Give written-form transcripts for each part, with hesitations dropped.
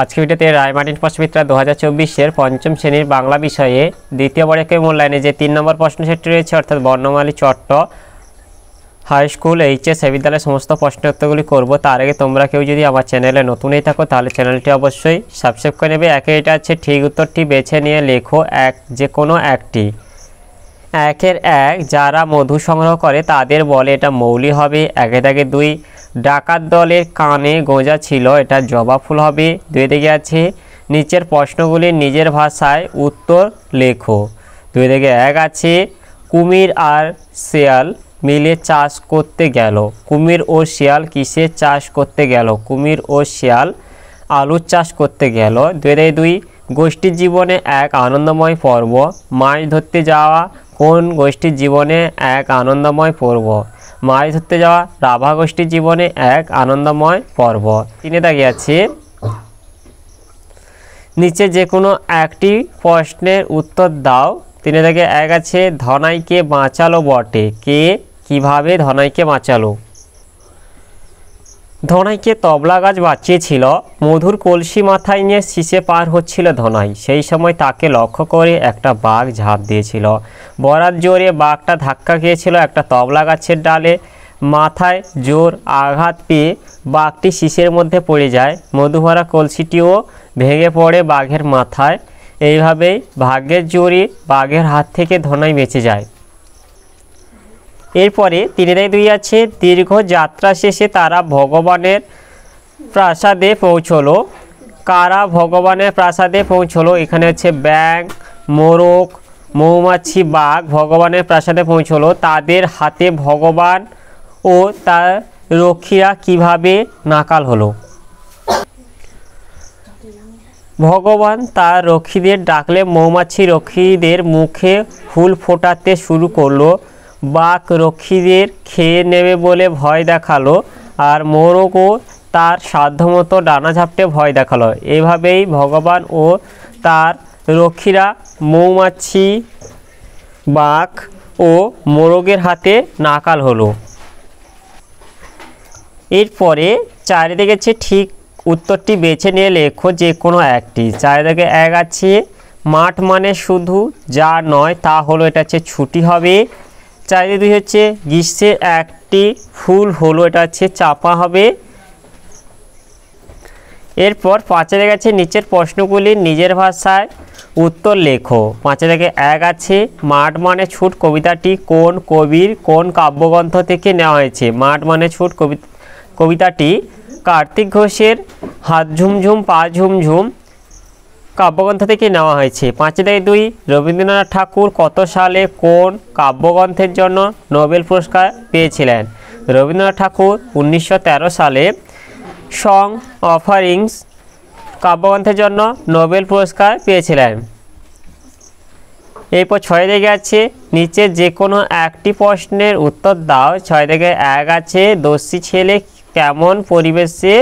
আজকে ভিডিওতে রায়মার্টিন প্রশ্নবিদ্যা 2024 পঞ্চম শ্রেণীর বাংলা বিষয়ে দ্বিতীয় বর্গের মূল্যায়নে যে 3 নম্বর প্রশ্ন সেটটি রয়েছে অর্থাৎ বর্ণমালী চট্ট হাই স্কুল এইচএস বিদ্যালয়ের সমস্ত প্রশ্নের উত্তরগুলি করব। তার আগে তোমরা কেউ যদি আমার চ্যানেলে নতুন হয়ে থাকো তাহলে চ্যানেলটি অবশ্যই সাবস্ক্রাইব করে নেবে। একে এটা আছে ঠিক উত্তরটি বেছে নিয়ে লেখো যে কোনো একটি। একের এক, যারা মধু সংগ্রহ করে তাদের বলে এটা মৌলি হবে। একে দাগে 2, ডাকাত দলের কানে গোঁজা ছিল, এটা জবা ফুল হবে। 2 দিকে আছে নিচের প্রশ্নগুলির নিজের ভাষায় উত্তর লেখো। 2 দিকে 1 আছে কুমির আর শিয়াল মিলে চাষ করতে গেল। কুমির ও শিয়াল কিসের চাষ করতে গেল? কুমির ও শিয়াল আলুর চাষ করতে গেল। 2 দিকে 2, গোষ্ঠীর জীবনে এক আনন্দময় পর্ব। মাছ ধরতে যাওয়া কোন গোষ্ঠীর জীবনে এক আনন্দময় পর্ব? মাছ ধরতে যাওয়া রাভা গোষ্ঠীর জীবনে এক আনন্দময় পর্ব। 3 দাগে আছে নিচে যে কোনো একটি প্রশ্নের উত্তর দাও। 3 দাগে 1 আছে ধনাইকে বাঁচালো বটে, কে কিভাবে ধনাইকে বাঁচালো? ধনাইকে তবলা গাছ বাঁচিয়েছিল। মধুর কলসি মাথায় নিয়ে শীষে পার হচ্ছিল ধনাই, সেই সময় তাকে লক্ষ্য করে একটা বাঘ ঝাঁপ দিয়েছিল। বরাত জোরে বাঘটা ধাক্কা খেয়েছিল একটা তবলা গাছের ডালে। মাথায় জোর আঘাত পেয়ে বাঘটি শীষের মধ্যে পড়ে যায়। মধু ভরা কলসিটিও ভেঙে পড়ে বাঘের মাথায়। এইভাবেই ভাগ্যের জোরে বাঘের হাত থেকে ধনাই বেঁচে যায়। এরপরে 3 দাগে 2 আছে দীর্ঘ যাত্রা শেষে তারা ভগবানের প্রাসাদে পৌঁছলো। কারা ভগবানের প্রাসাদে পৌঁছলো? এখানে হচ্ছে ব্যাঙ, মোরগ, মৌমাছি, বাঘ ভগবানের প্রাসাদে পৌঁছলো। তাদের হাতে ভগবান ও তার রক্ষীরা কিভাবে নাকাল হলো? ভগবান তার রক্ষীদের ডাকলে মৌমাছি রক্ষীদের মুখে ফুল ফোটাতে শুরু করলো। বাঘ রক্ষীদের খেয়ে নেবে বলে ভয় দেখালো, আর মোরগও তার সাধ্যমতো ডানা ঝাপটে ভয় দেখালো। এভাবেই ভগবান ও তার রক্ষীরা মৌমাছি, বাঘ ও মোরগের হাতে নাকাল হলো। এরপরে 4 দিকে আছে ঠিক উত্তরটি বেছে নিয়ে লেখো যে কোনো একটি। 4 দিকে 1 আছে মাঠ মানে শুধু যা নয় তা হলো, এটা হচ্ছে ছুটি হবে। 4 দিকে 2 হচ্ছে গ্রীষ্মের একটি ফুল হলো, এটা হচ্ছে চাপা হবে। এরপর 5 দিকে আছে নিচের প্রশ্নগুলির নিজের ভাষায় উত্তর লেখো। 5 দিকে 1 আছে মাঠ মানে ছুট কবিতাটি কোন কবির কোন কাব্যগ্রন্থ থেকে নেওয়া হয়েছে? মাঠ মানে ছুট কবিতাটি কার্তিক ঘোষের হাত ঝুমঝুম পা ঝুমঝুম কাব্যগ্রন্থ থেকে নেওয়া হয়েছে। 5 দিকে 2 রবীন্দ্রনাথ ঠাকুর কত সালে কোন কাব্যগ্রন্থের জন্য নোবেল পুরস্কার পেয়েছিলেন? রবীন্দ্রনাথ ঠাকুর 1913 সালে সং অফারিংস কাব্যগ্রন্থের জন্য নোবেল পুরস্কার পেয়েছিলেন। এরপর 6 দিকে আছে নিচে যে কোনো একটি প্রশ্নের উত্তর দাও। 6 দিকে 1 আছে দস্যি ছেলে কেমন পরিবেশে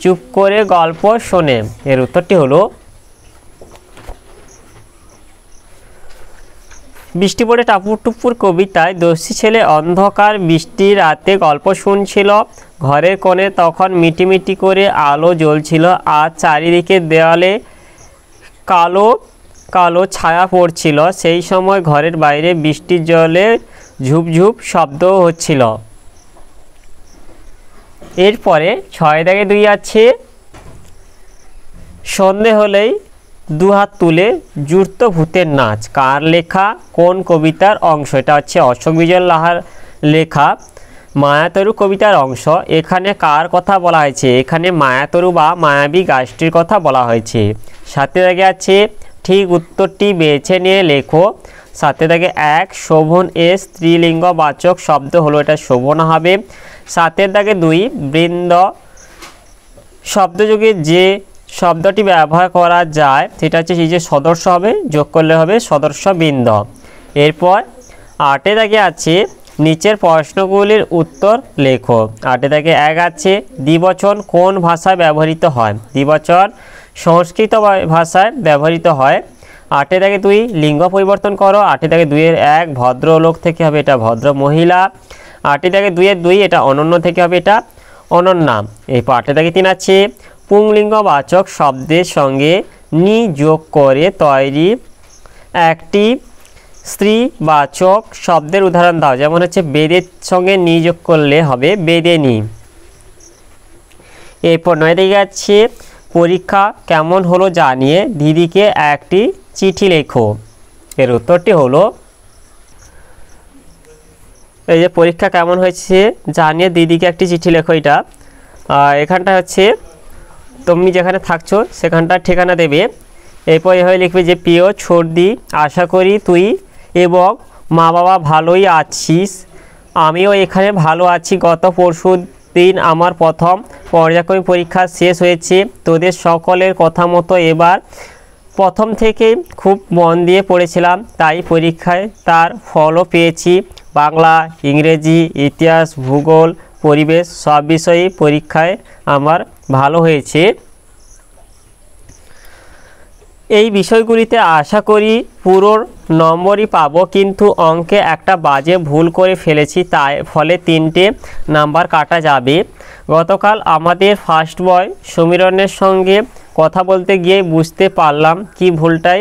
চুপ করে গল্প শোনে? এর উত্তরটি হলো বৃষ্টি পড়ে টাপুর টুপুর কবিতায় দস্যি ছেলে অন্ধকার বৃষ্টি রাতে গল্প শুনছিল। ঘরের কোণে তখন মিটিমিটি করে আলো জ্বলছিল, আর চারিদিকে দেওয়ালে কালো কালো ছায়া পড়ছিল। সেই সময় ঘরের বাইরে বৃষ্টির জলে ঝুপঝুপ শব্দ হচ্ছিল। এরপরে 6 দাগে 2 আছে সন্ধে হলেই দুহাত তুলে জুড়ত ভূতের নাচ কার লেখা কোন কবিতার অংশ? এটা হচ্ছে অশোক বিজয় লাহার লেখা মায়াতরু কবিতার অংশ। এখানে কার কথা বলা হয়েছে? এখানে মায়াতরু বা মায়াবী গাছটির কথা বলা হয়েছে। 7 দাগে আছে ঠিক উত্তরটি বেছে নিয়ে লেখো। 7 দাগে 1 শোভন স্ত্রীলিঙ্গবাচক শব্দ হলো, এটা শোভনা হবে। 7 দাগে 2 বৃন্দ শব্দযোগে যে শব্দটি ব্যবহার করা যায় সেটা হচ্ছে এই যে সদস্য হবে, যোগ করলে হবে সদস্য বৃন্দ। এরপর 8 দাগে আছে নিচের প্রশ্নগুলির উত্তর লেখো। 8 দাগে 1 আছে দ্বিবচন কোন ভাষায় ব্যবহৃত হয়? দ্বিবচন সংস্কৃত ভাষায় ব্যবহৃত হয়। 8 দাগে 2 লিঙ্গ পরিবর্তন করো। 8 দাগে 2 এর 1 ভদ্রলোক থেকে হবে এটা ভদ্র মহিলা। 8 দাগে 2 এর 2 এটা অনন্য থেকে হবে এটা অনন্যা। এই 8 দাগে 3 আছে পুংলিঙ্গবাচক শব্দের সঙ্গে নি যোগ করে তৈরি একটি স্ত্রীবাচক শব্দের উদাহরণ দাও। যেমন হচ্ছে বেদের সঙ্গে নি যোগ করলে হবে বেদেনি। এরপর 9 দিকে আছে পরীক্ষা কেমন হলো জানিয়ে দিদিকে একটি চিঠি লেখো। এর উত্তরটি হলো এই যে পরীক্ষা কেমন হয়েছে জানিয়ে দিদিকে একটি চিঠি লেখো। এটা এখানটা হচ্ছে তুমি যেখানে থাকছো সেখানটার ঠিকানা দেবে। এরপর এভাবে লিখবে যে প্রিয় ছর্দি, আশা করি তুই এবং মা বাবা ভালোই আছিস। আমিও এখানে ভালো আছি। গত পরশু দিন আমার প্রথম পর্যায়ক্রমিক পরীক্ষা শেষ হয়েছে। তোদের সকলের কথা মতো এবার প্রথম থেকে খুব মন দিয়ে পড়েছিলাম, তাই পরীক্ষায় তার ফলও পেয়েছি। বাংলা, ইংরেজি, ইতিহাস, ভূগোল, পরিবেশ সব বিষয়েই পরীক্ষায় আমার ভালো হয়েছে। এই বিষয়গুলিতে আশা করি পুরো নম্বরই পাবো, কিন্তু অঙ্কে একটা বাজে ভুল করে ফেলেছি, তাই ফলে 3টে নাম্বার কাটা যাবে। গতকাল আমাদের ফার্স্ট বয় সমীরণের সঙ্গে কথা বলতে গিয়ে বুঝতে পারলাম কি ভুলটাই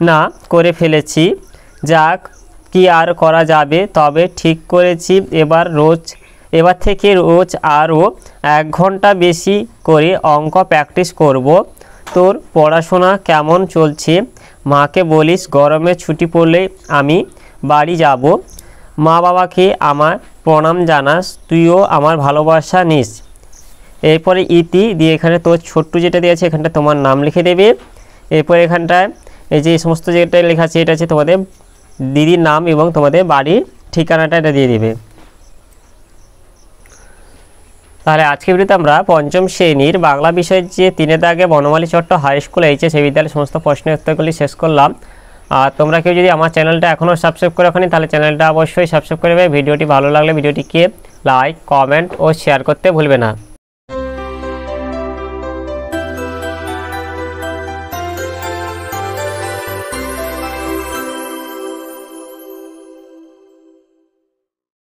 না করে ফেলেছি। যাক, কি আর করা যাবে। তবে ঠিক করেছি এবার থেকে রোজ আরও 1 ঘন্টা বেশি করে অঙ্ক প্র্যাকটিস করব। তোর পড়াশোনা কেমন চলছে? মাকে বলিস গরমে ছুটি পড়লে আমি বাড়ি যাব। মা বাবাকে আমার প্রণাম জানাস, তুইও আমার ভালোবাসা নিস। এরপরে ইতি দিয়ে এখানে তোর ছোট্ট যেটা দিয়েছে এখানটা তোমার নাম লিখে দেবে। এরপর এখানটায় এই যে সমস্ত যেটা লেখা আছে এটা হচ্ছে তোমাদের দিদির নাম এবং তোমাদের বাড়ির ঠিকানাটা এটা দিয়ে দেবে। তাহলে আজকে ভিডিওতে আমরা পঞ্চম শ্রেণীর বাংলা বিষয়ের যে 3 দাগে বনমালী চট্ট হাই স্কুল এইচএস বিদ্যালয়ের সমস্ত প্রশ্নের উত্তরগুলি শেষ করলাম। আর তোমরা কেউ যদি আমার চ্যানেলটা এখনও সাবস্ক্রাইব করে রাখোনি তাহলে চ্যানেলটা অবশ্যই সাবস্ক্রাইব করে দেবে। ভিডিওটি ভালো লাগলে ভিডিওটিকে লাইক, কমেন্ট ও শেয়ার করতে ভুলবে না।